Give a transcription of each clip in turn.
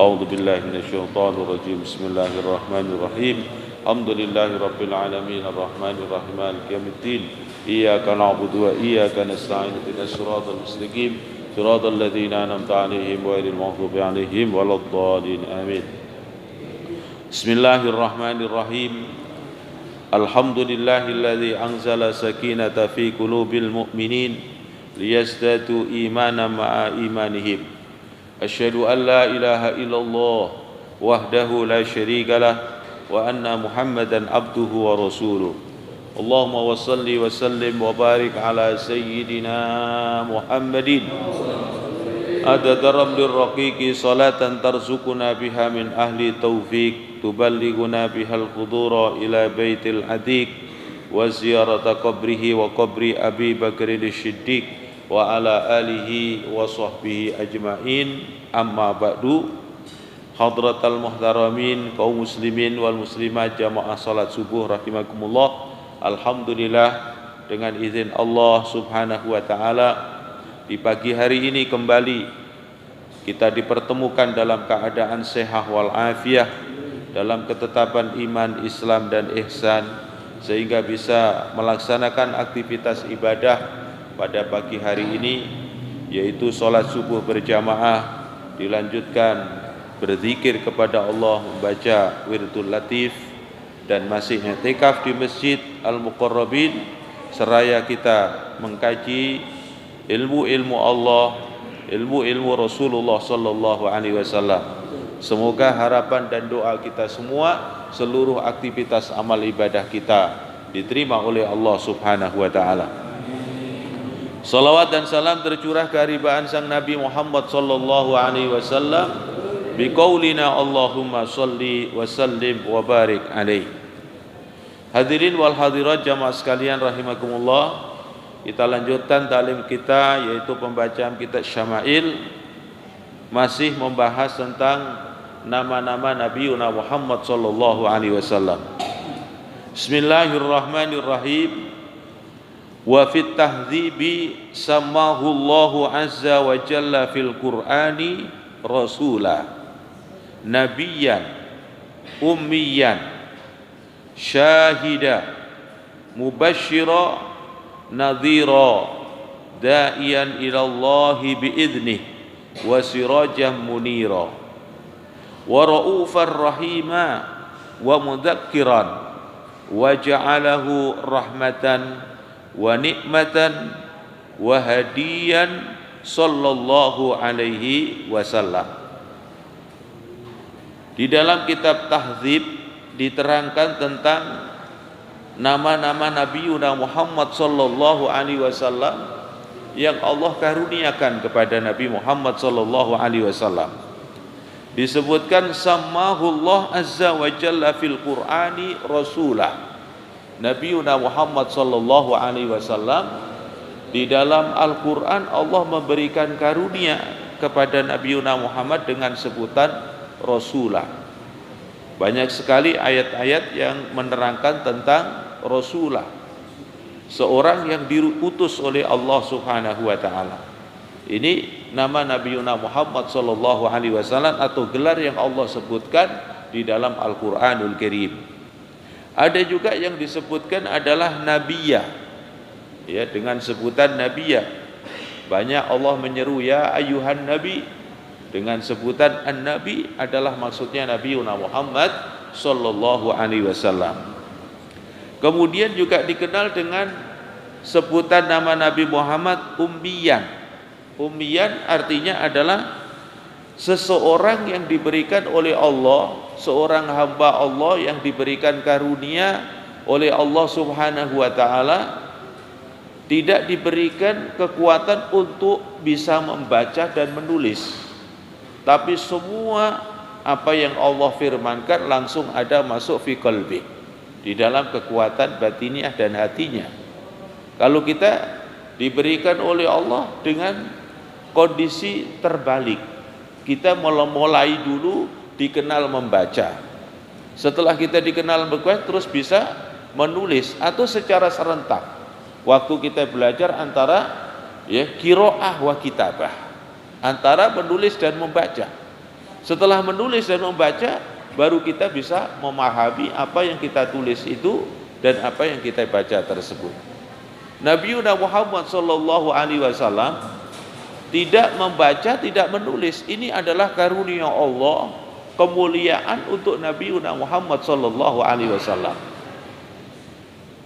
أعوذ بالله من الشيطان الرجيم بسم الله الرحمن الرحيم الحمد لله رب العالمين الرحمن الرحيم مالك يوم الدين إياك نعبد وإياك نستعين اهدنا الصراط المستقيم صراط الذين أنعمت عليهم غير المغضوب عليهم ولا الضالين آمين بسم الله الرحمن الرحيم الحمد لله الذي أنزل سكينة في قلوب المؤمنين ليزدادوا إيمانا مع إيمانهم أشهد أن لا إله إلا الله وحده لا شريك له وأن محمدا عبده ورسوله اللهم وصل وسلم وبارك على سيدنا محمد عدد رمل الرقيق صلاة ترزقنا بها من أهل التوفيق تبلغنا بها الحضور إلى بيت العتيق وزيارة قبره وقبر أبي بكر الصديق وعلى آله وصحبه أجمعين أما بعد حضرة المحترمين kaum muslimin wal muslimat jamaah salat subuh rahimakumullah. Alhamdulillah dengan izin Allah subhanahu wa ta'ala di pagi hari ini kembali kita dipertemukan dalam keadaan sehat wal afiah, dalam ketetapan iman, Islam dan ihsan, sehingga bisa melaksanakan aktivitas ibadah pada pagi hari ini, yaitu sholat subuh berjamaah, dilanjutkan berzikir kepada Allah, membaca wirdul latif, dan masih i'tikaf di Masjid Al-Muqarrabin, seraya kita mengkaji ilmu-ilmu Allah, ilmu-ilmu Rasulullah sallallahu alaihi wasallam. Semoga harapan dan doa kita semua, seluruh aktivitas amal ibadah kita diterima oleh Allah subhanahu wa ta'ala. Salawat dan salam tercurah keharibaan sang Nabi Muhammad sallallahu alaihi wasallam biqaulina Allahumma salli wa sallim wa barik alaihi. Hadirin wal hadirat jamaah sekalian rahimakumullah, kita lanjutkan taklim kita, yaitu pembacaan kitab Syama'il, masih membahas tentang nama-nama Nabi Muhammad sallallahu alaihi wasallam. Bismillahirrahmanirrahim. Wa fit tahdzibi samahu Allahu azza wa jalla fil Qur'ani rasula nabiyyan ummiyan syahida mubashshira nadhira da'iyan ila Allah bi'idnih wa sirajan munira wa ra'ufar rahima wa mudzakiran wa ja'alahu rahmatan wa ni'matan wa hadiyan sallallahu alaihi wasallam. Di dalam kitab Tahdzib diterangkan tentang nama-nama Nabi Muhammad sallallahu alaihi wasallam yang Allah karuniakan kepada Nabi Muhammad sallallahu alaihi wasallam. Disebutkan samahullah azza wa jalla fil Qur'ani rasulah. Nabi Muhammad sallallahu alaihi wasallam di dalam Al-Qur'an Allah memberikan karunia kepada Nabi Muhammad dengan sebutan rasulah. Banyak sekali ayat-ayat yang menerangkan tentang rasulah, seorang yang diutus oleh Allah subhanahu wa ta'ala. Ini nama Nabi Muhammad sallallahu alaihi wasallam atau gelar yang Allah sebutkan di dalam Al-Quranul Karim. Ada juga yang disebutkan adalah Nabiyah, ya, dengan sebutan Nabiyah. Banyak Allah menyeru ya ayuhan Nabi, dengan sebutan An-Nabi adalah maksudnya Nabi Muhammad sallallahu alaihi wasallam. Kemudian juga dikenal dengan sebutan nama Nabi Muhammad Ummiyan. Ummiyan artinya adalah seseorang yang diberikan oleh Allah, seorang hamba Allah yang diberikan karunia oleh Allah subhanahu wa ta'ala, tidak diberikan kekuatan untuk bisa membaca dan menulis, tapi semua apa yang Allah firmankan langsung ada masuk fi qalbi, di dalam kekuatan batiniah dan hatinya. Kalau kita diberikan oleh Allah dengan kondisi terbalik, kita mulai dulu dikenal membaca, setelah kita dikenal membaca terus bisa menulis, atau secara serentak waktu kita belajar antara qiraah wa kitabah, antara menulis dan membaca. Setelah menulis dan membaca, baru kita bisa memahami apa yang kita tulis itu dan apa yang kita baca tersebut. Nabi Muhammad sallallahu alaihi wasallam tidak membaca, tidak menulis. Ini adalah karunia Allah, kemuliaan untuk Nabi Muhammad sallallahu alaihi wasallam.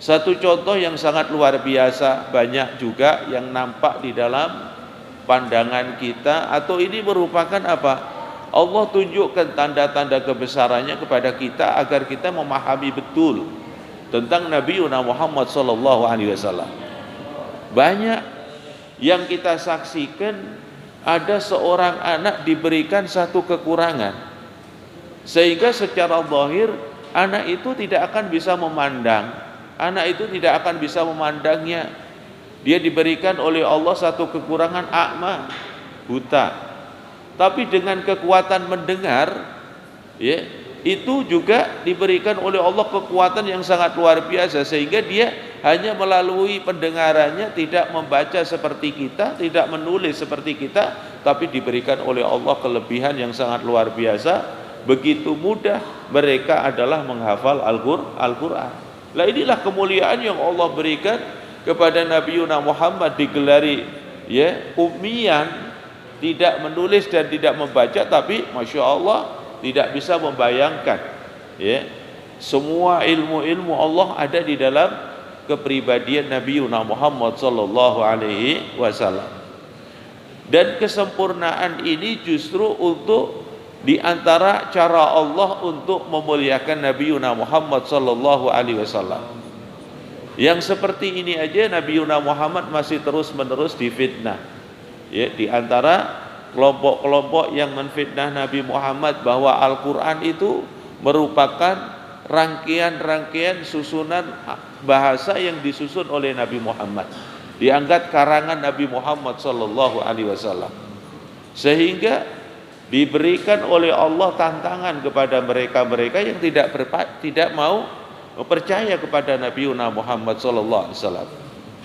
Satu contoh yang sangat luar biasa, banyak juga yang nampak di dalam pandangan kita, atau ini merupakan apa? Allah tunjukkan tanda-tanda kebesarannya kepada kita agar kita memahami betul tentang Nabi Muhammad sallallahu alaihi wasallam. Banyak yang kita saksikan, ada seorang anak diberikan satu kekurangan, sehingga secara zahir anak itu tidak akan bisa memandang, anak itu tidak akan bisa memandangnya. Dia diberikan oleh Allah satu kekurangan, a'ma, buta. Tapi dengan kekuatan mendengar, ya, itu juga diberikan oleh Allah kekuatan yang sangat luar biasa, sehingga dia hanya melalui pendengarannya, tidak membaca seperti kita, tidak menulis seperti kita, tapi diberikan oleh Allah kelebihan yang sangat luar biasa. Begitu mudah mereka adalah menghafal Al-Quran. Nah, inilah kemuliaan yang Allah berikan kepada Nabi Muhammad, digelari ya ummiyan, tidak menulis dan tidak membaca, tapi Masya Allah tidak bisa membayangkan ya, semua ilmu-ilmu Allah ada di dalam kepribadian Nabi Muhammad sallallahu alaihi wasallam. Dan kesempurnaan ini justru untuk di antara cara Allah untuk memuliakan Nabi Muhammad sallallahu alaihi wasallam. Yang seperti ini aja Nabi Muhammad masih terus-menerus difitnah. Ya, di antara kelompok-kelompok yang menfitnah Nabi Muhammad bahwa Al-Quran itu merupakan rangkaian-rangkaian susunan bahasa yang disusun oleh Nabi Muhammad, dianggap karangan Nabi Muhammad sallallahu alaihi wasallam, sehingga diberikan oleh Allah tantangan kepada mereka-mereka yang tidak mau percaya kepada Nabi Muhammad sallallahu alaihi wasallam.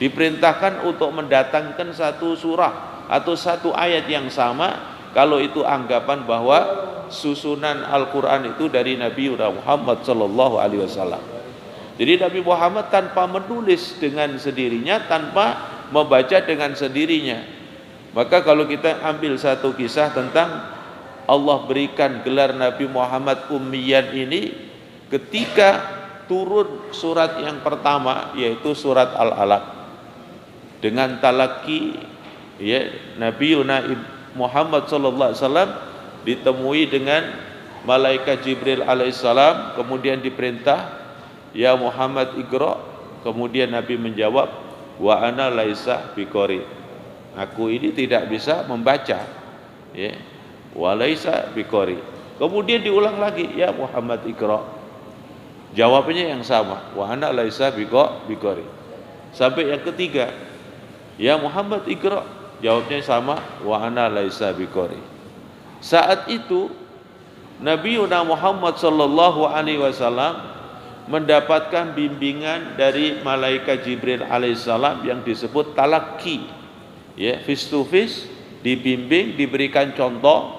Diperintahkan untuk mendatangkan satu surah atau satu ayat yang sama, kalau itu anggapan bahwa susunan Al-Quran itu dari Nabi Muhammad sallallahu alaihi wasallam. Jadi Nabi Muhammad tanpa menulis dengan sendirinya, tanpa membaca dengan sendirinya. Maka kalau kita ambil satu kisah tentang Allah berikan gelar Nabi Muhammad ummiyan ini, ketika turun surat yang pertama yaitu surat Al-Alaq, dengan talaki ya, Nabi Muhammad sallallahu alaihi wasallam ditemui dengan malaikat Jibril alaihissalam, kemudian diperintah, ya Muhammad iqra, kemudian Nabi menjawab, wa ana laisa biqari, aku ini tidak bisa membaca ya, wa laisa biqari. Kemudian diulang lagi, ya Muhammad iqra, jawabnya yang sama, wa ana laisa biqari. Sampai yang ketiga, ya Muhammad iqra, jawabnya sama, wa ana laisa biqari. Saat itu Nabi Muhammad sallallahu alaihi wasallam mendapatkan bimbingan dari malaikat Jibril alaihissalam yang disebut talaki ya, face to face, dibimbing, diberikan contoh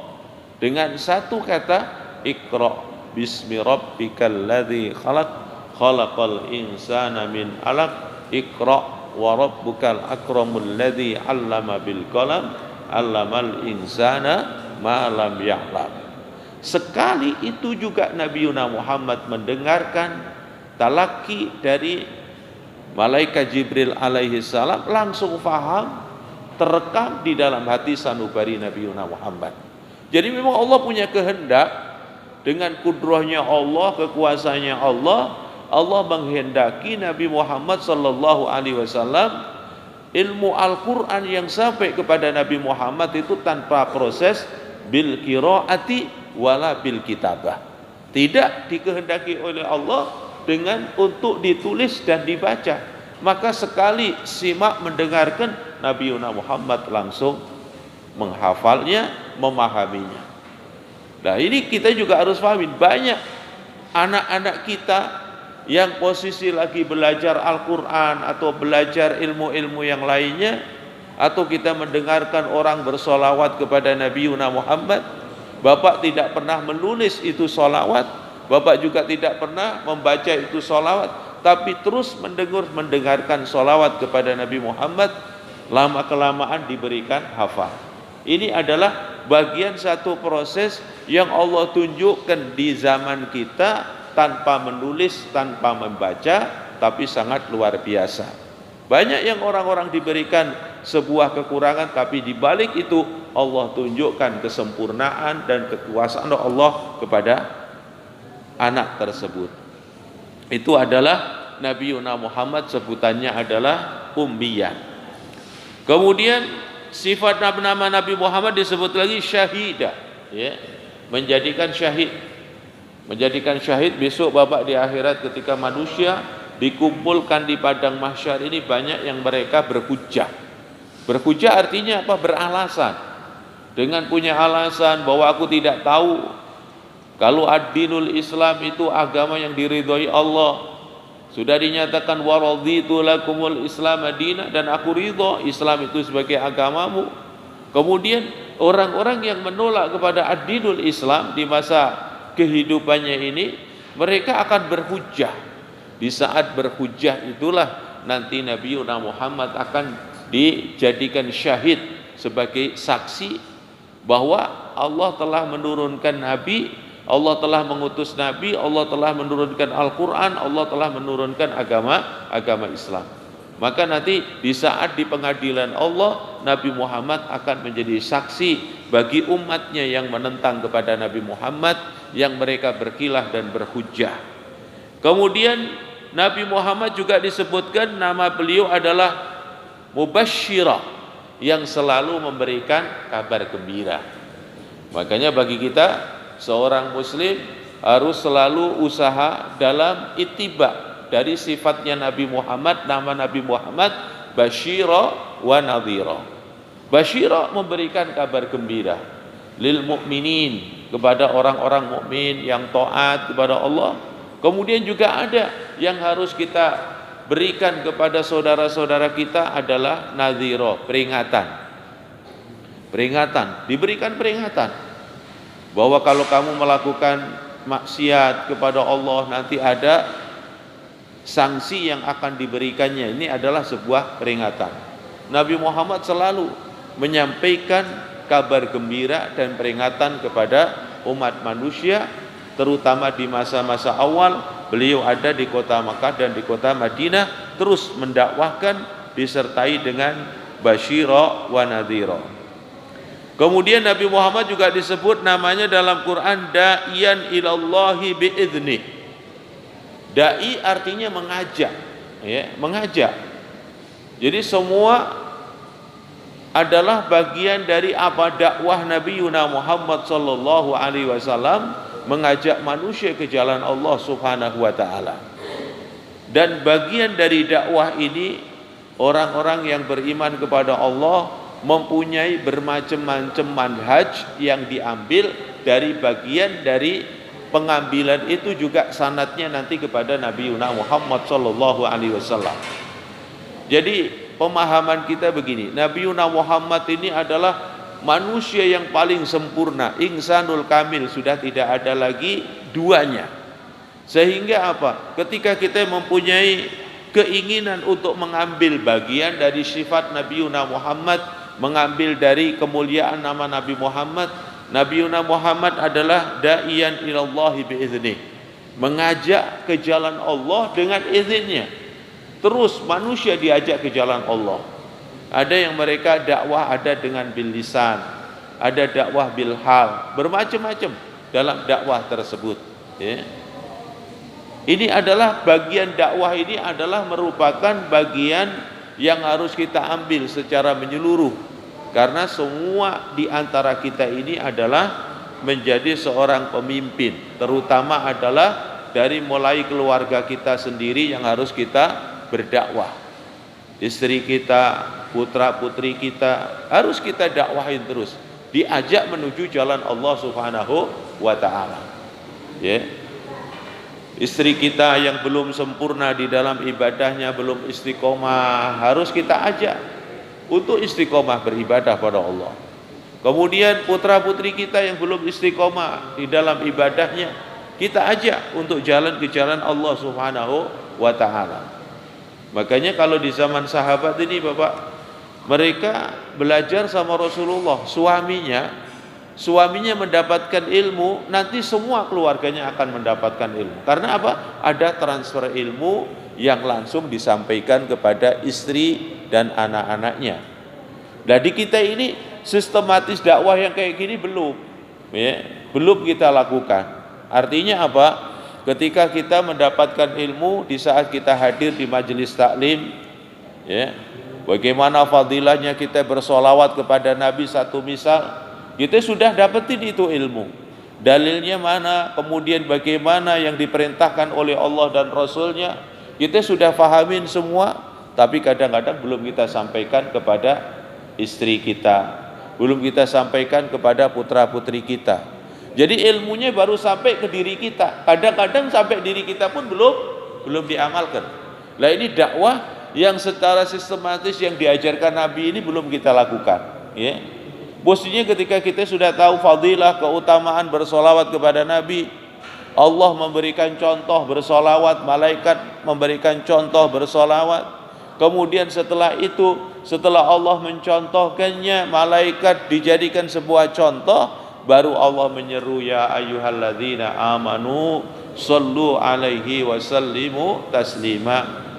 dengan satu kata, iqra bismi rabbikal ladzi khalaq khalaqal insana min alaq iqra wa rabbukal akramul ladzi 'allama bil qalam 'allamal insana ma lam ya'lam. Sekali itu juga Nabi Muhammad mendengarkan talaki dari malaikat Jibril alaihi salam, langsung faham, terekam di dalam hati sanubari Nabi Muhammad. Jadi memang Allah punya kehendak, dengan kudrahnya Allah, kekuasaannya Allah, Allah menghendaki Nabi Muhammad sallallahu alaihi wasallam ilmu Al-Quran yang sampai kepada Nabi Muhammad itu tanpa proses bil qiraati wala bil kitabah, tidak dikehendaki oleh Allah dengan untuk ditulis dan dibaca. Maka sekali simak mendengarkan, Nabi Muhammad langsung menghafalnya, memahaminya. Nah, ini kita juga harus pahami, banyak anak-anak kita yang posisi lagi belajar Al-Quran atau belajar ilmu-ilmu yang lainnya, atau kita mendengarkan orang bersolawat kepada Nabi Muhammad, Bapak tidak pernah menulis itu sholawat, Bapak juga tidak pernah membaca itu sholawat, tapi terus mendengarkan sholawat kepada Nabi Muhammad, lama kelamaan diberikan hafal. Ini adalah bagian satu proses yang Allah tunjukkan di zaman kita tanpa menulis, tanpa membaca, tapi sangat luar biasa. Banyak yang orang-orang diberikan sebuah kekurangan, tapi di balik itu Allah tunjukkan kesempurnaan dan kekuasaan Allah kepada anak tersebut. Itu adalah Nabi Muhammad, sebutannya adalah ummiyah. Kemudian sifat nama Nabi Muhammad disebut lagi syahidah, ya, menjadikan syahid. Menjadikan syahid besok Bapak di akhirat ketika manusia dikumpulkan di padang mahsyar ini, banyak yang mereka berhujjah. Berhujjah artinya apa? Beralasan. Dengan punya alasan bahwa aku tidak tahu kalau ad-dinul Islam itu agama yang diridhoi Allah. Sudah dinyatakan waraditu lakumul Islam madina, dan aku ridho Islam itu sebagai agamamu. Kemudian orang-orang yang menolak kepada ad-dinul Islam di masa kehidupannya ini, mereka akan berhujjah. Di saat berhujjah itulah nanti Nabi Muhammad akan dijadikan syahid sebagai saksi bahwa Allah telah menurunkan Nabi, Allah telah mengutus Nabi, Allah telah menurunkan Al-Quran, Allah telah menurunkan agama Islam. Maka nanti di saat di pengadilan Allah, Nabi Muhammad akan menjadi saksi bagi umatnya yang menentang kepada Nabi Muhammad, yang mereka berkilah dan berhujjah. Kemudian Nabi Muhammad juga disebutkan nama beliau adalah mubasysyirah, yang selalu memberikan kabar gembira. Makanya bagi kita seorang muslim harus selalu usaha dalam ittiba dari sifatnya Nabi Muhammad, nama Nabi Muhammad basyira wa nadhira. Basyira memberikan kabar gembira lil mukminin, kepada orang-orang mukmin yang taat kepada Allah. Kemudian juga ada yang harus kita berikan kepada saudara-saudara kita adalah nadhira, peringatan. Peringatan, diberikan peringatan bahwa kalau kamu melakukan maksiat kepada Allah nanti ada sanksi yang akan diberikannya. Ini adalah sebuah peringatan. Nabi Muhammad selalu menyampaikan kabar gembira dan peringatan kepada umat manusia, terutama di masa-masa awal beliau ada di kota Makkah dan di kota Madinah, terus mendakwahkan disertai dengan basyira wa nadhira. Kemudian Nabi Muhammad juga disebut namanya dalam Quran da'iyan ilallahi bi'idnih. Da'i artinya mengajak, ya, mengajak. Jadi semua adalah bagian dari apa dakwah Nabi Muhammad sallallahu alaihi wasallam, mengajak manusia ke jalan Allah Subhanahu wa taala. Dan bagian dari dakwah ini, orang-orang yang beriman kepada Allah mempunyai bermacam-macam manhaj yang diambil dari bagian dari pengambilan itu juga sanadnya nanti kepada Nabi Muhammad sallallahu alaihi wasallam. Jadi pemahaman kita begini, Nabi Muhammad ini adalah manusia yang paling sempurna, insanul kamil, sudah tidak ada lagi duanya. Sehingga apa? Ketika kita mempunyai keinginan untuk mengambil bagian dari sifat Nabi Muhammad, mengambil dari kemuliaan nama Nabi Muhammad, Nabi Muhammad adalah da'iyan ilallahi bi'idhnih, mengajak ke jalan Allah dengan izinnya. Terus manusia diajak ke jalan Allah. Ada yang mereka dakwah ada dengan bil lisan, ada dakwah bil hal, bermacam-macam dalam dakwah tersebut, ya. Ini adalah bagian dakwah, ini adalah merupakan bagian yang harus kita ambil secara menyeluruh, karena semua di antara kita ini adalah menjadi seorang pemimpin, terutama adalah dari mulai keluarga kita sendiri yang harus kita berdakwah. Istri kita, putra-putri kita harus kita dakwahin terus, diajak menuju jalan Allah Subhanahu wa taala. Ya. Istri kita yang belum sempurna di dalam ibadahnya, belum istiqomah, harus kita ajak untuk istiqomah beribadah pada Allah. Kemudian putra-putri kita yang belum istiqomah di dalam ibadahnya, kita ajak untuk jalan ke jalan Allah Subhanahu wa taala. Makanya kalau di zaman sahabat ini Bapak, mereka belajar sama Rasulullah, suaminya mendapatkan ilmu, nanti semua keluarganya akan mendapatkan ilmu. Karena apa? Ada transfer ilmu yang langsung disampaikan kepada istri dan anak-anaknya. Nah di kita ini sistematis dakwah yang kayak gini belum, ya, belum kita lakukan. Artinya apa? Ketika kita mendapatkan ilmu di saat kita hadir di majelis taklim, ya, bagaimana fadilahnya kita bersolawat kepada Nabi, satu misal, kita sudah dapetin itu ilmu. Dalilnya mana? Kemudian bagaimana yang diperintahkan oleh Allah dan Rasulnya, kita sudah fahamin semua, tapi kadang-kadang belum kita sampaikan kepada istri kita, belum kita sampaikan kepada putra-putri kita. Jadi ilmunya baru sampai ke diri kita, kadang-kadang sampai diri kita pun belum diamalkan. Nah ini dakwah yang secara sistematis yang diajarkan Nabi ini belum kita lakukan, ya. Bosnya ketika kita sudah tahu fadilah, keutamaan bersolawat kepada Nabi, Allah memberikan contoh bersolawat, malaikat memberikan contoh bersolawat. Kemudian setelah itu, setelah Allah mencontohkannya, malaikat dijadikan sebuah contoh, baru Allah menyeru, ya ayyuhalladzina amanu sallu alaihi wasallimu taslima.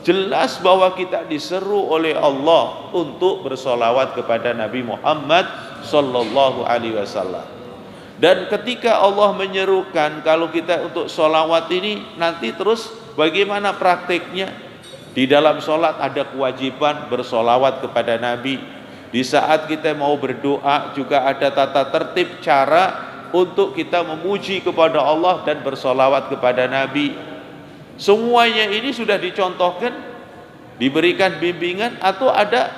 Jelas bahwa kita diseru oleh Allah untuk bersolawat kepada Nabi Muhammad sallallahu alaihi wasallam. Dan ketika Allah menyerukan kalau kita untuk solawat ini, nanti terus bagaimana praktiknya? Di dalam sholat ada kewajiban bersolawat kepada Nabi. Di saat kita mau berdoa juga ada tata tertib cara untuk kita memuji kepada Allah dan bersolawat kepada Nabi. Semuanya ini sudah dicontohkan, diberikan bimbingan, atau ada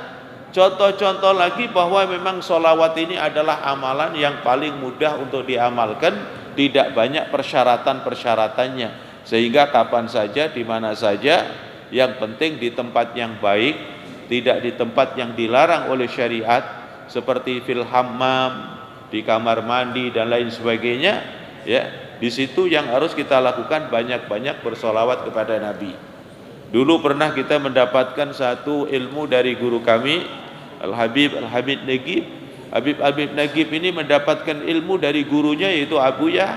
contoh-contoh lagi bahwa memang solawat ini adalah amalan yang paling mudah untuk diamalkan, tidak banyak persyaratan-persyaratannya, sehingga kapan saja, di mana saja, yang penting di tempat yang baik, tidak di tempat yang dilarang oleh syariat, seperti fil hammam, di kamar mandi dan lain sebagainya, ya. Di situ yang harus kita lakukan banyak-banyak bersolawat kepada Nabi. Dulu pernah kita mendapatkan satu ilmu dari guru kami, Al-Habib Nagib. Habib Nagib ini mendapatkan ilmu dari gurunya, yaitu Abuya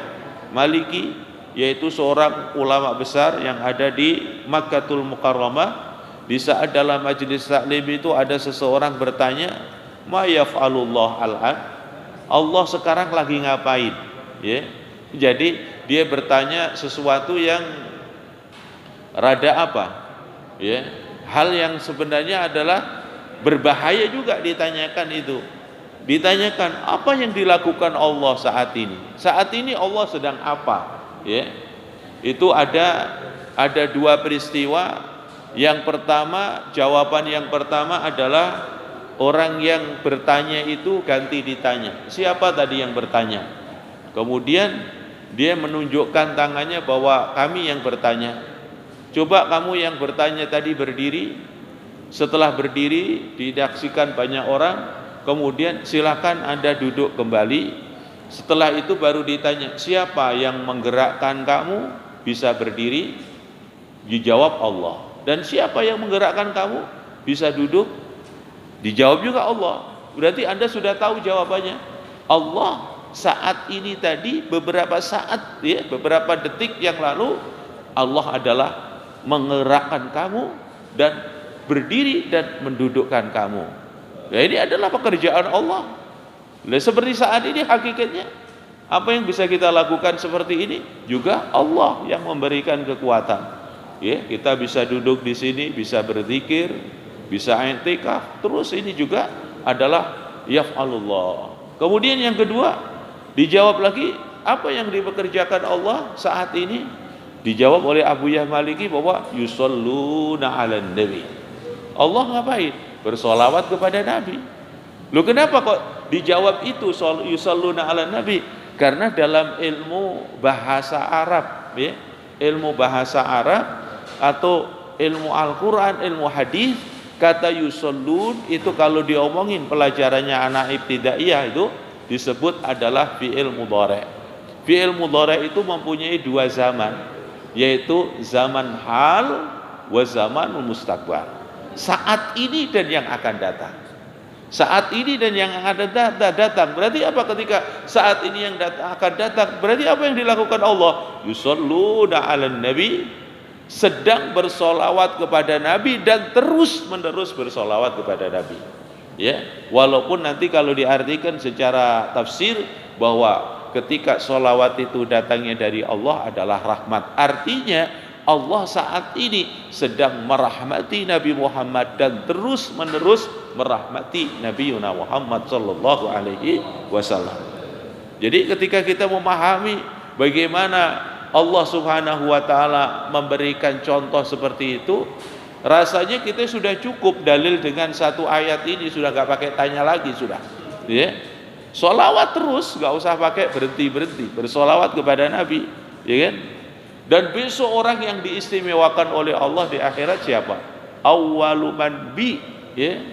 Maliki, yaitu seorang ulama besar yang ada di Makkatul Mukarramah. Di saat dalam majelis taklim itu ada seseorang bertanya, ma yaf'alullah al'an, Allah sekarang lagi ngapain, ya. Jadi dia bertanya sesuatu yang rada apa, ya, hal yang sebenarnya adalah berbahaya juga ditanyakan itu. Ditanyakan apa yang dilakukan Allah saat ini. Saat ini Allah sedang apa? Ya, itu ada dua peristiwa. Yang pertama, jawaban yang pertama adalah orang yang bertanya itu ganti ditanya. Siapa tadi yang bertanya? Kemudian dia menunjukkan tangannya bahwa kami yang bertanya. Coba kamu yang bertanya tadi berdiri. Setelah berdiri didaksikan banyak orang, kemudian silakan Anda duduk kembali. Setelah itu baru ditanya, siapa yang menggerakkan kamu bisa berdiri? Dijawab Allah. Dan siapa yang menggerakkan kamu bisa duduk? Dijawab juga Allah. Berarti Anda sudah tahu jawabannya. Allah saat ini tadi, beberapa saat, ya, beberapa detik yang lalu, Allah adalah menggerakkan kamu dan berdiri dan mendudukkan kamu. Nah, ini adalah pekerjaan Allah. Nah, seperti saat ini hakikatnya, apa yang bisa kita lakukan seperti ini juga Allah yang memberikan kekuatan. Ya, kita bisa duduk di sini, bisa berzikir, bisa i'tikaf. Terus ini juga adalah yaf'alullah. Kemudian yang kedua, dijawab lagi, apa yang dipekerjakan Allah saat ini? Dijawab oleh Abuya Maliki bahwa yusalluna 'alan nabi. Allah ngapain? Bersolawat kepada Nabi. Loh, kenapa kok dijawab itu yusalluna 'alan nabi? Karena dalam ilmu bahasa Arab, ya, ilmu bahasa Arab atau ilmu Al-Quran, ilmu hadis, Kata yusallun itu kalau diomongin pelajarannya anak ibtidaiyah itu disebut adalah fi'il mudhari'. Fi'il mudhari' itu mempunyai dua zaman, yaitu zaman hal wa zamanul mustaqbal. Saat ini dan yang akan datang. Saat ini dan yang akan datang. Berarti apa ketika saat ini yang akan datang? Berarti apa yang dilakukan Allah? Yusalluna 'alan nabi, sedang bersolawat kepada Nabi dan terus menerus bersolawat kepada Nabi. Ya, walaupun nanti kalau diartikan secara tafsir bahwa ketika solawat itu datangnya dari Allah adalah rahmat, artinya Allah saat ini sedang merahmati Nabi Muhammad dan terus menerus merahmati Nabi Muhammad sallallahu alaihi wasallam. Jadi ketika kita memahami bagaimana Allah subhanahu wa ta'ala memberikan contoh seperti itu, rasanya kita sudah cukup dalil dengan satu ayat ini, sudah gak pakai tanya lagi sudah, ya. Sholawat terus, gak usah pakai berhenti-berhenti, bersolawat kepada Nabi, ya kan? Dan besok orang yang diistimewakan oleh Allah di akhirat siapa? Awwalu man bi, ya,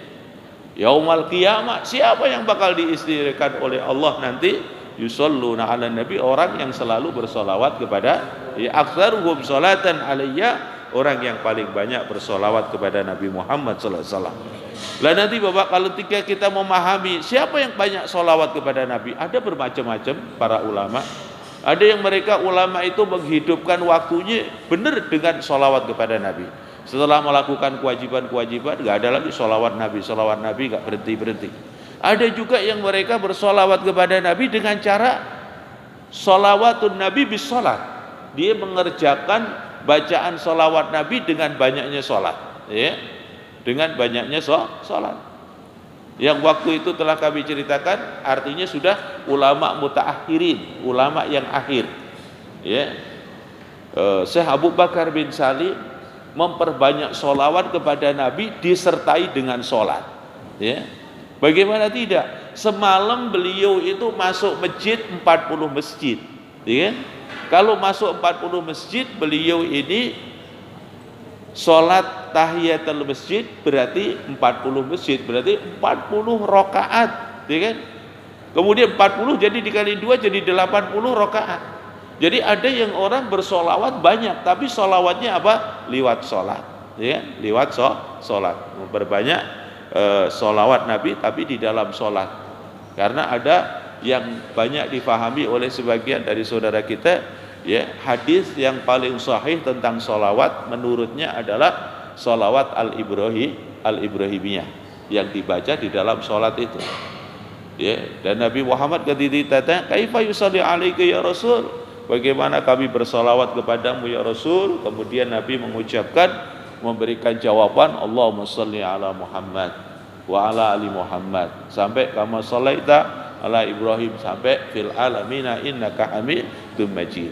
yaumal qiyamah, siapa yang bakal diistimewakan oleh Allah nanti? Yusalluna 'alan nabi, orang yang selalu bersolawat kepada, ya, aktsaruhum sholatan alayya, orang yang paling banyak bersolawat kepada Nabi Muhammad sallallahu alaihi wasallam. Lah nanti Bapak, kalau kita memahami siapa yang banyak solawat kepada Nabi, ada bermacam-macam para ulama. Ada yang mereka ulama itu menghidupkan waktunya benar dengan solawat kepada Nabi. Setelah melakukan kewajiban-kewajiban, gak ada lagi solawat Nabi gak berhenti-berhenti. Ada juga yang mereka bersolawat kepada Nabi dengan cara solawatun Nabi bis sholat. Dia mengerjakan bacaan solawat Nabi dengan banyaknya sholat, ya, dengan banyaknya sholat. Yang waktu itu telah kami ceritakan, artinya sudah ulama mutaakhirin, ulama yang akhir, ya. Syekh Abu Bakar bin Salim memperbanyak solawat kepada Nabi disertai dengan sholat, ya. Bagaimana tidak? Semalam beliau itu masuk masjid 40 masjid, ya kan? Kalau masuk 40 masjid, beliau ini sholat tahiyatul masjid berarti 40 masjid, berarti 40 rakaat, ya kan? Kemudian 40 jadi dikali 2 jadi 80 rakaat. Jadi ada yang orang bersolawat banyak, tapi solawatnya apa? Liwat sholat, ya kan? Liwat sholat, berbanyak solawat Nabi tapi di dalam sholat. Karena ada yang banyak difahami oleh sebagian dari saudara kita, ya, hadis yang paling sahih tentang solawat menurutnya adalah solawat al-Ibrahimiyah yang dibaca di dalam sholat itu, ya. Dan Nabi Muhammad ketika ditanya, kaifa yusalli alaika ya Rasul, bagaimana kami bersolawat kepadamu ya Rasul, kemudian Nabi mengucapkan, memberikan jawaban, Allahumma sholli ala Muhammad wa ala ali Muhammad, sampai kama shallaita ala Ibrahim, sampai fil alamina innaka hamidum majid.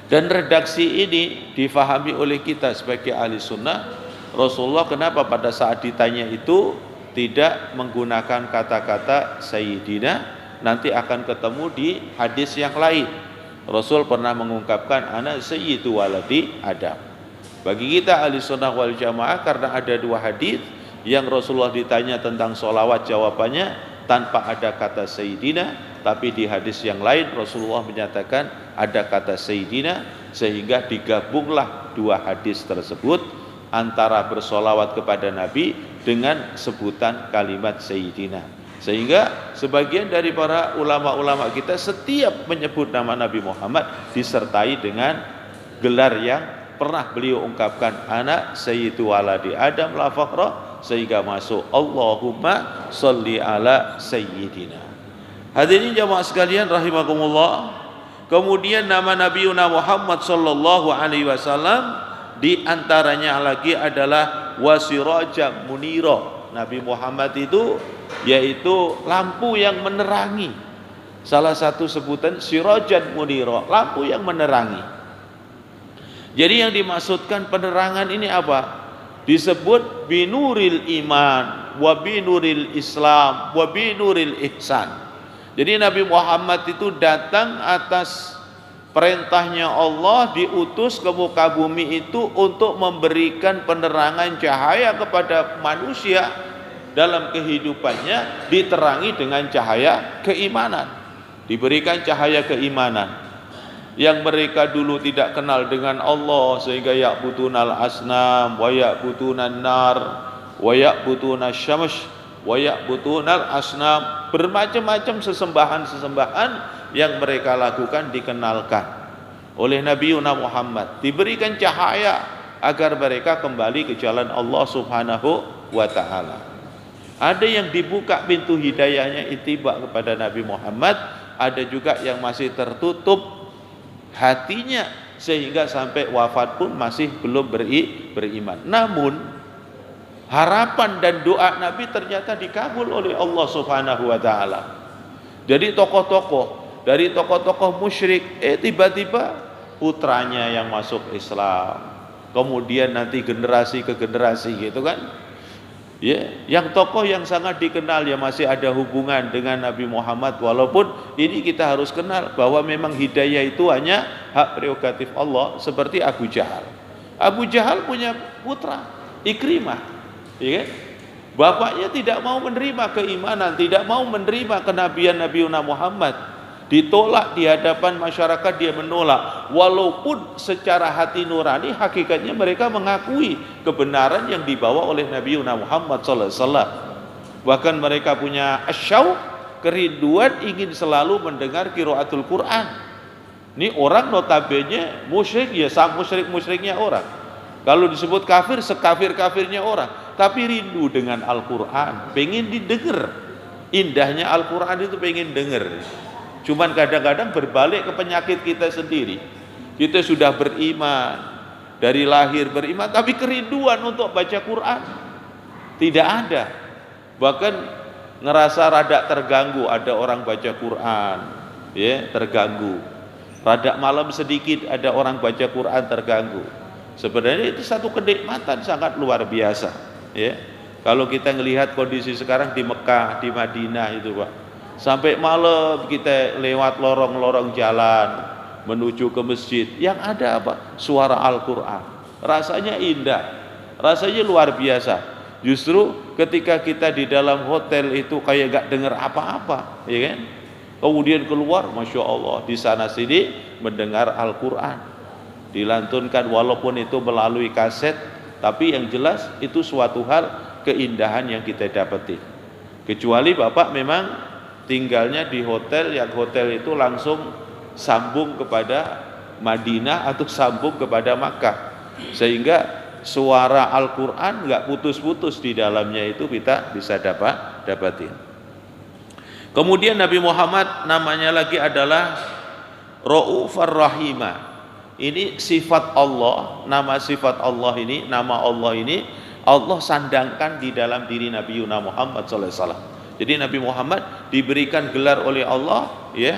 Dan redaksi ini difahami oleh kita sebagai ahli sunnah. Rasulullah kenapa pada saat ditanya itu tidak menggunakan kata-kata sayyidina? Nanti akan ketemu di hadis yang lain. Rasul pernah mengungkapkan ana sayyidu waladi Adam. Bagi kita ahli sunnah wal jamaah, karena ada dua hadis yang Rasulullah ditanya tentang sholawat, jawabannya tanpa ada kata sayyidina, tapi di hadis yang lain Rasulullah menyatakan ada kata sayyidina, sehingga digabunglah dua hadis tersebut antara bersolawat kepada Nabi dengan sebutan kalimat sayyidina. Sehingga sebagian dari para ulama-ulama kita setiap menyebut nama Nabi Muhammad disertai dengan gelar yang pernah beliau ungkapkan, ana sayyidu waladi Adam la fakhra, sehingga masuk Allahumma sholli ala sayyidina. Hadirin jamaah sekalian rahimakumullah. Kemudian nama Nabi Muhammad sallallahu alaihi wasallam di antaranya lagi adalah wasiraja munira. Nabi Muhammad itu yaitu lampu yang menerangi. Salah satu sebutan sirajan munira, lampu yang menerangi. Jadi yang dimaksudkan penerangan ini apa? Disebut binuril iman wa binuril Islam wa binuril ihsan. Jadi Nabi Muhammad itu datang atas perintahnya Allah diutus ke muka bumi itu untuk memberikan penerangan cahaya kepada manusia dalam kehidupannya, diterangi dengan cahaya keimanan, diberikan cahaya keimanan. Yang mereka dulu tidak kenal dengan Allah sehingga ya'budunal asnam wa ya'budunan nar wa ya'budunas syams wa ya'budunal asnam, bermacam-macam sesembahan-sesembahan yang mereka lakukan dikenalkan oleh Nabi Muhammad, diberikan cahaya agar mereka kembali ke jalan Allah Subhanahu wa taala. Ada yang dibuka pintu hidayahnya ittiba kepada Nabi Muhammad, ada juga yang masih tertutup hatinya sehingga sampai wafat pun masih belum beriman. Namun harapan dan doa Nabi ternyata dikabul oleh Allah Subhanahu wa taala. Jadi dari tokoh-tokoh musyrik tiba-tiba putranya yang masuk Islam. Kemudian nanti generasi ke generasi gitu kan. Ya, yang tokoh yang sangat dikenal ya masih ada hubungan dengan Nabi Muhammad, walaupun ini kita harus kenal bahwa memang hidayah itu hanya hak prerogatif Allah, seperti Abu Jahal. Abu Jahal punya putra Ikrimah, ya kan? Bapaknya tidak mau menerima keimanan, tidak mau menerima kenabian Nabi Muhammad. Ditolak di hadapan masyarakat, dia menolak, walaupun secara hati nurani hakikatnya mereka mengakui kebenaran yang dibawa oleh Nabi Muhammad SAW. Bahkan mereka punya asyauq, kerinduan ingin selalu mendengar qiraatul Quran. Ini orang notabene musyrik, ya sama musyrik-musyriknya orang. Kalau disebut kafir, sekafir-kafirnya orang, tapi rindu dengan Al-Quran, pengen didengar. Indahnya Al-Quran itu pengen dengar. Cuman kadang-kadang berbalik ke penyakit kita sendiri. Kita sudah beriman, dari lahir beriman, tapi kerinduan untuk baca Quran tidak ada. Bahkan ngerasa rada terganggu, ada orang baca Quran, ya terganggu. Rada malam sedikit ada orang baca Quran, terganggu. Sebenarnya itu satu kenikmatan sangat luar biasa, ya. Kalau kita melihat kondisi sekarang di Mekah, di Madinah itu, Pak. Sampai malam kita lewat lorong-lorong jalan menuju ke masjid, yang ada apa? Suara Al-Quran. Rasanya indah, rasanya luar biasa. Justru ketika kita di dalam hotel itu kayak gak dengar apa-apa, ya kan? Kemudian keluar, Masya Allah, di sana sini mendengar Al-Quran dilantunkan, walaupun itu melalui kaset, tapi yang jelas itu suatu hal keindahan yang kita dapati. Kecuali Bapak memang tinggalnya di hotel, yang hotel itu langsung sambung kepada Madinah atau sambung kepada Makkah, sehingga suara Al-Quran nggak putus-putus di dalamnya, itu kita bisa dapatin. Kemudian Nabi Muhammad namanya lagi adalah Ra'ufar Rahimah. Ini sifat Allah, nama sifat Allah ini, nama Allah ini Allah sandangkan di dalam diri Nabi Muhammad SAW. Jadi Nabi Muhammad diberikan gelar oleh Allah, ya,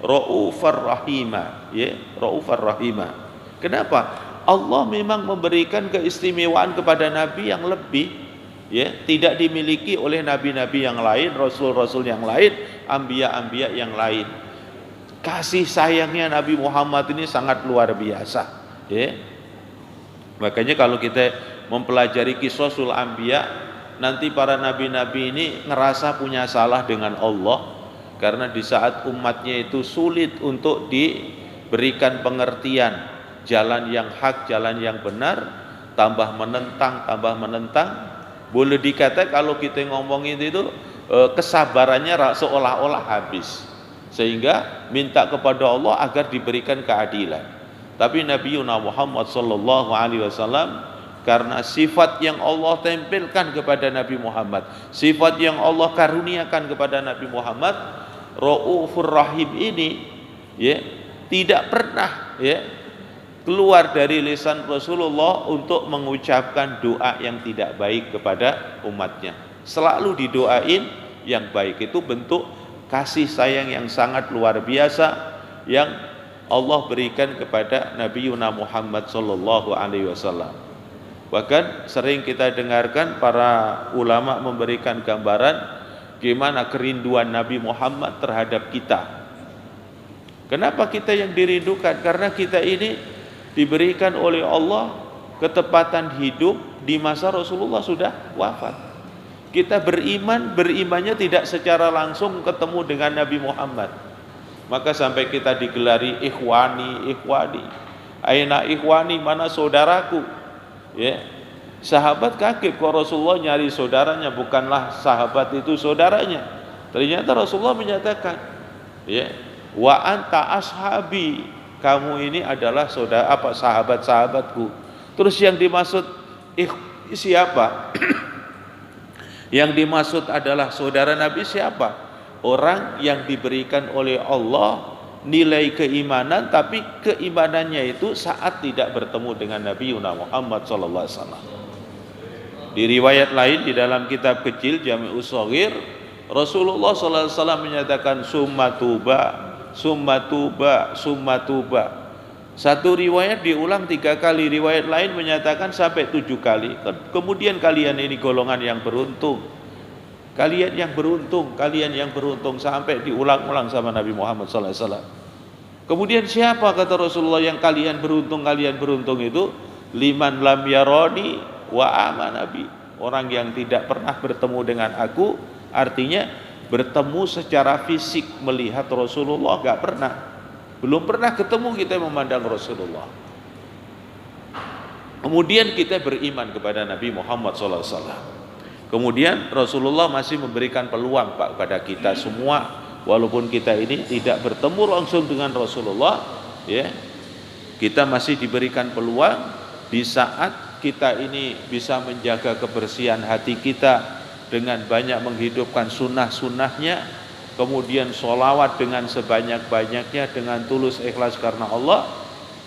Ra'ufar Rahimah, ya, Ra'ufar Rahimah. Kenapa? Allah memang memberikan keistimewaan kepada Nabi yang lebih, ya, tidak dimiliki oleh nabi-nabi yang lain, rasul-rasul yang lain, anbiya-anbiya yang lain. Kasih sayangnya Nabi Muhammad ini sangat luar biasa, ya. Makanya kalau kita mempelajari Qisasul Anbiya, nanti para nabi-nabi ini ngerasa punya salah dengan Allah, karena di saat umatnya itu sulit untuk diberikan pengertian jalan yang hak, jalan yang benar, tambah menentang. Boleh dikata kalau kita ngomongin itu kesabarannya seolah-olah habis, sehingga minta kepada Allah agar diberikan keadilan. Tapi Nabi Muhammad SAW, karena sifat yang Allah tempelkan kepada Nabi Muhammad, sifat yang Allah karuniakan kepada Nabi Muhammad, Ra'ufur Rahim ini, ya, tidak pernah, ya, keluar dari lisan Rasulullah untuk mengucapkan doa yang tidak baik kepada umatnya. Selalu didoain yang baik. Itu bentuk kasih sayang yang sangat luar biasa yang Allah berikan kepada Nabi Muhammad SAW. Bahkan sering kita dengarkan para ulama memberikan gambaran gimana kerinduan Nabi Muhammad terhadap kita. Kenapa kita yang dirindukan? Karena kita ini diberikan oleh Allah ketepatan hidup di masa Rasulullah sudah wafat. Kita berimannya tidak secara langsung ketemu dengan Nabi Muhammad. Maka sampai kita digelari ikhwani. Aina ikhwani, mana saudaraku? Ya. Sahabat kaget kok Rasulullah nyari saudaranya, bukanlah sahabat itu saudaranya. Ternyata Rasulullah menyatakan, ya, wa anta ashabi, kamu ini adalah sahabat-sahabatku. Terus yang dimaksud siapa? Yang dimaksud adalah saudara Nabi siapa? Orang yang diberikan oleh Allah nilai keimanan, tapi keimanannya itu saat tidak bertemu dengan Nabi Muhammad sallallahu alaihi wasallam. Di riwayat lain di dalam kitab kecil Jami'us Shaghir, Rasulullah sallallahu alaihi wasallam menyatakan summa tuba. Satu riwayat diulang 3 kali, riwayat lain menyatakan sampai 7 kali. Kemudian kalian ini golongan yang beruntung. Kalian yang beruntung sampai diulang-ulang sama Nabi Muhammad sallallahu alaihi wasallam. Kemudian siapa kata Rasulullah yang kalian beruntung itu? Liman lam yaroni wa amanabi. Orang yang tidak pernah bertemu dengan aku, artinya bertemu secara fisik melihat Rasulullah enggak pernah. Belum pernah ketemu kita memandang Rasulullah. Kemudian kita beriman kepada Nabi Muhammad sallallahu alaihi wasallam. Kemudian Rasulullah masih memberikan peluang Pak kepada kita semua, walaupun kita ini tidak bertemu langsung dengan Rasulullah, ya. Kita masih diberikan peluang di saat kita ini bisa menjaga kebersihan hati kita dengan banyak menghidupkan sunnah-sunnahnya, kemudian sholawat dengan sebanyak-banyaknya dengan tulus ikhlas karena Allah.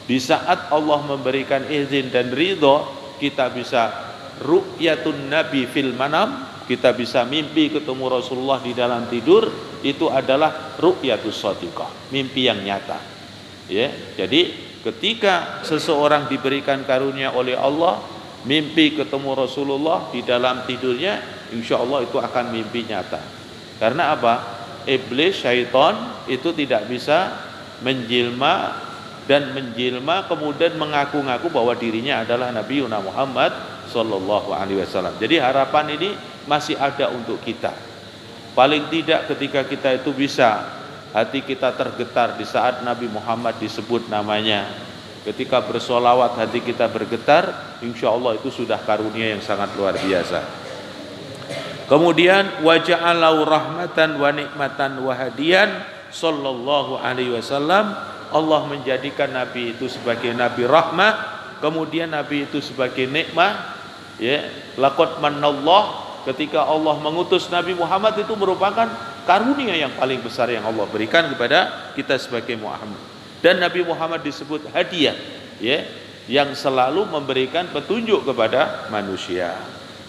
Di saat Allah memberikan izin dan ridho, kita bisa ru'yatun nabi fil manam, kita bisa mimpi ketemu Rasulullah di dalam tidur. Itu adalah ru'yatus shadiqah, mimpi yang nyata, ya. Jadi ketika seseorang diberikan karunia oleh Allah mimpi ketemu Rasulullah di dalam tidurnya, insya Allah itu akan mimpi nyata. Karena apa? Iblis, syaitan itu tidak bisa menjelma kemudian mengaku-ngaku bahwa dirinya adalah Nabi Muhammad sallallahu alaihi wasallam. Jadi harapan ini masih ada untuk kita. Paling tidak ketika kita itu bisa, hati kita tergetar di saat Nabi Muhammad disebut namanya. Ketika bersolawat hati kita bergetar, insya Allah itu sudah karunia yang sangat luar biasa. Kemudian wa ja'alahu rahmatan wa nikmatan wa hadiyan sallallahu alaihi wasallam. Allah menjadikan Nabi itu sebagai Nabi rahmah, kemudian Nabi itu sebagai nikmah, ya. Laqad manallah, ketika Allah mengutus Nabi Muhammad itu merupakan karunia yang paling besar yang Allah berikan kepada kita sebagai Muhammad. Dan Nabi Muhammad disebut hadiah, ya, yang selalu memberikan petunjuk kepada manusia.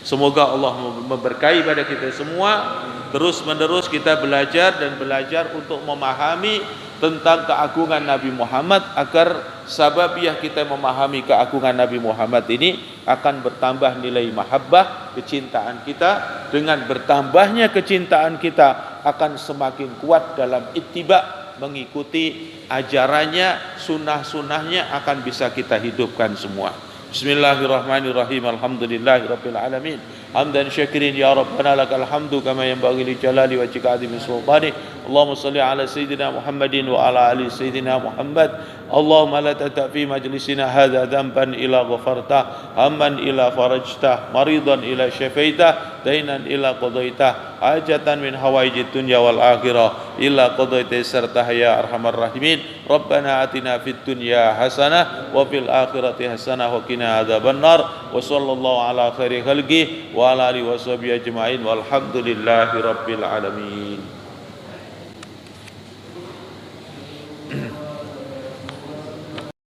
Semoga Allah memberkahi pada kita semua. Terus menerus kita belajar untuk memahami tentang keagungan Nabi Muhammad, agar sababiah kita memahami keagungan Nabi Muhammad ini akan bertambah nilai mahabbah, kecintaan kita. Dengan bertambahnya kecintaan kita akan semakin kuat dalam ittiba, mengikuti ajarannya, sunnah-sunnahnya akan bisa kita hidupkan semua. Bismillahirrahmanirrahim. Alhamdulillahirabbil alamin. Hamdan syakirin ya rabbana lakal hamdu kama yanbaghi li jalali wajhika azimi sultani. Allahumma shalli ala sayyidina Muhammadin wa ala ali sayyidina Muhammad. Allahumma la tata' fi majlisina hadza dhanban ila ghafarta, hamman ila farajta, maridan ila syafaita, dainan ila qadaita, hajatan min hawaijid dunya wal akhirah illa qadaita serta ya arhamar rahimin. Rabbana atina fid dunya hasanah wa fil akhirati hasanah wa qina adzabannar. Wa sallallahu ala khairi khalqi wa ala alihi washabihi ajmain walhamdulillahi rabbil alamin.